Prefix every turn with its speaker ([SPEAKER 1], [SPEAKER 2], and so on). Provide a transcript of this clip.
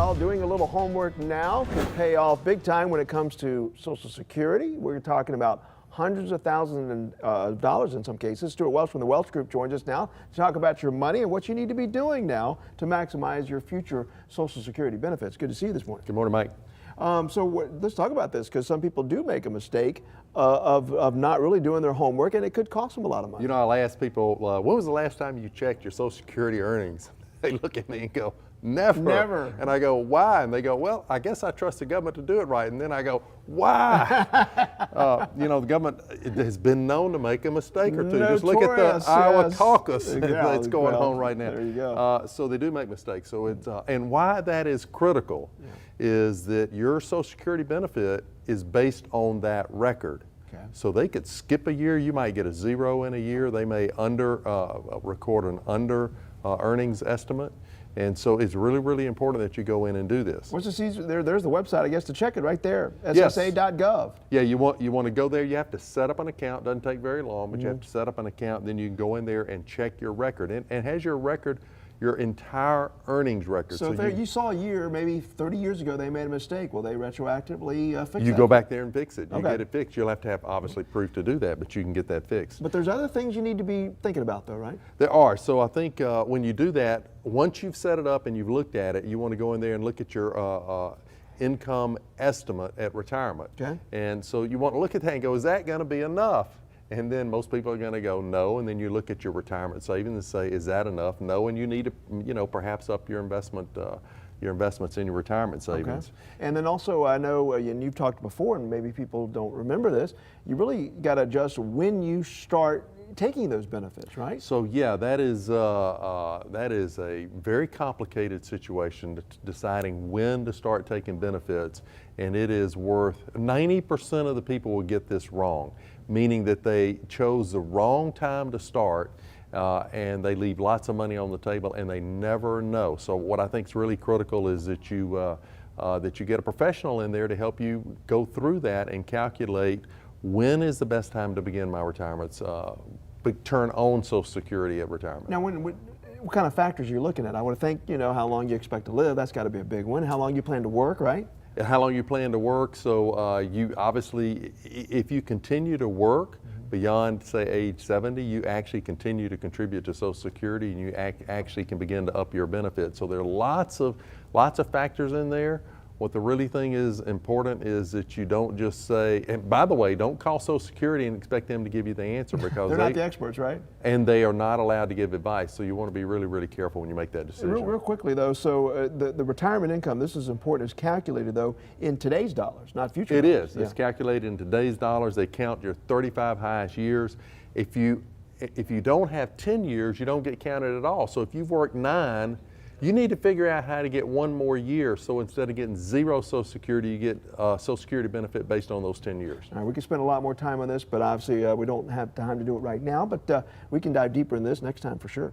[SPEAKER 1] Well, doing a little homework now can pay off big time when it comes to Social Security. We're talking about hundreds of thousands of dollars in some cases. Stewart Welch from the Welch Group joins us now to talk about your money and what you need to be doing now to maximize your future Social Security benefits. Good to see you this morning.
[SPEAKER 2] Good morning, Mike.
[SPEAKER 1] Let's talk about this, because some people do make a mistake of not really doing their homework, and it could cost them a lot of money.
[SPEAKER 2] You know, I'll ask people, when was the last time you checked your Social Security earnings? They look at me and go, never.
[SPEAKER 1] Never.
[SPEAKER 2] And I go, why? And they go, well, I guess I trust the government to do it right. And then I go, why? You know, the government has been known to make a mistake or two. Just look at the Iowa caucus that's going on right now.
[SPEAKER 1] There you go.
[SPEAKER 2] So they do make mistakes. So it's, and why that is critical is that your Social Security benefit is based on that record.
[SPEAKER 1] Okay.
[SPEAKER 2] So they could skip a year. You might get a 0 in a year. They may record an under earnings estimate. And so it's really, really important that you go in and do this.
[SPEAKER 1] What's the there's the website, I guess, to check it right there, ssa.gov.
[SPEAKER 2] Yeah, you want to go there. You have to set up an account. Doesn't take very long, but you have to set up an account. Then you can go in there and check your record. And has your record, your entire earnings record.
[SPEAKER 1] So if you saw a year, maybe 30 years ago, they made a mistake. Will they retroactively fix that?
[SPEAKER 2] You go back there and fix it. You
[SPEAKER 1] Okay.
[SPEAKER 2] get it fixed. You'll have to have, obviously, proof to do that, but you can get that fixed.
[SPEAKER 1] But there's other things you need to be thinking about, though, right?
[SPEAKER 2] There are. So I think when you do that, once you've set it up and you've looked at it, you want to go in there and look at your income estimate at retirement.
[SPEAKER 1] Okay.
[SPEAKER 2] And so you want to look at that and go, is that going to be enough? And then most people are going to go no, and then you look at your retirement savings and say, is that enough? No, and you need to, you know, perhaps up your investments in your retirement savings.
[SPEAKER 1] Okay. And then also, I know, and you've talked before, and maybe people don't remember this, you really got to adjust when you start taking those benefits, right?
[SPEAKER 2] So yeah, that is a very complicated situation, deciding when to start taking benefits, and it is worth, 90% of the people will get this wrong, meaning that they chose the wrong time to start, and they leave lots of money on the table and they never know. So what I think is really critical is that you get a professional in there to help you go through that and calculate when is the best time to begin my retirements, turn on Social Security at retirement.
[SPEAKER 1] Now, what kind of factors you're looking at? I would think, you know, how long you expect to live. That's got to be a big one. How long you plan to work, right?
[SPEAKER 2] How long you plan to work. So you obviously, if you continue to work beyond, say, age 70, you actually continue to contribute to Social Security, and you actually can begin to up your benefits. So there are lots of factors in there. What the really thing is important is that you don't just say, and by the way, don't call Social Security and expect them to give you the answer, because
[SPEAKER 1] they're not the experts, right?
[SPEAKER 2] And they are not allowed to give advice. So you want to be really, really careful when you make that decision.
[SPEAKER 1] Real quickly though, so the retirement income, this is important, is calculated though in today's dollars, not future dollars.
[SPEAKER 2] It is. It's calculated in today's dollars. They count your 35 highest years. If you don't have 10 years, you don't get counted at all. So if you've worked 9, you need to figure out how to get 1 more year. So instead of getting 0 Social Security, you get Social Security benefit based on those 10 years.
[SPEAKER 1] All right, we could spend a lot more time on this, but obviously we don't have time to do it right now, but we can dive deeper in this next time for sure.